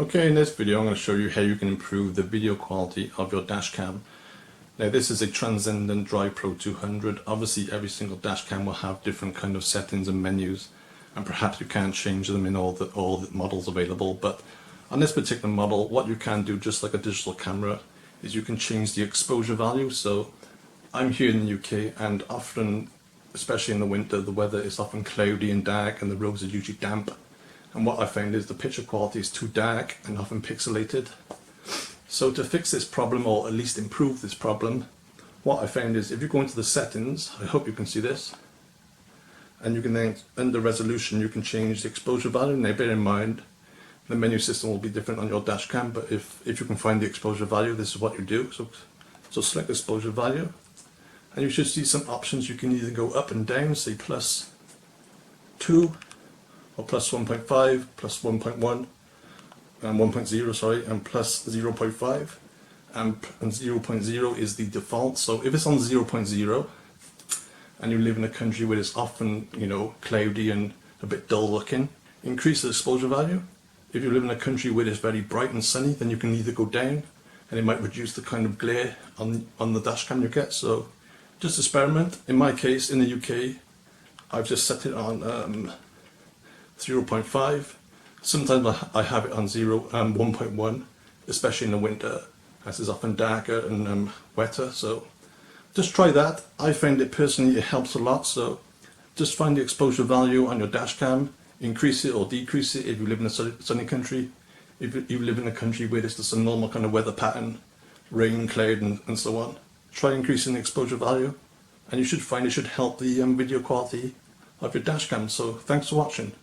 Okay, in this video I'm going to show you how you can improve the video quality of your dashcam. Now this is a Transcendent Drive Pro 200. Obviously every single dashcam will have different kind of settings and menus, and perhaps you can't change them in all the models available, but on this particular model what you can do, just like a digital camera, is you can change the exposure value. So I'm here in the UK, and often, especially in the winter, the weather is often cloudy and dark and the roads are usually damp. And what I found is the picture quality is too dark and often pixelated. So to fix this problem, or at least improve this problem, what I found is if you go into the settings, I hope you can see this, and you can then, under resolution, you can change the exposure value. Now bear in mind, the menu system will be different on your dashcam, but if you can find the exposure value, this is what you do. So select exposure value, and you should see some options. You can either go up and down, say +2, or plus 1.5, plus 1.1, and 1.0, sorry, and plus 0.5, and 0.0 is the default. So if it's on 0.0 and you live in a country where it's often, cloudy and a bit dull looking, increase the exposure value. If you live in a country where it's very bright and sunny, then you can either go down, and it might reduce the kind of glare on the dashcam you get. So just experiment. In my case, in the UK, I've just set it on 0.5. Sometimes I have it on 1.1, especially in the winter, as it's often darker and wetter. So just try that. I find it personally, it helps a lot. So just find the exposure value on your dashcam, increase it or decrease it if you live in a sunny country. If you live in a country where it's just a normal kind of weather pattern, rain, cloud and so on, try increasing the exposure value, and you should find it should help the video quality of your dashcam. So thanks for watching.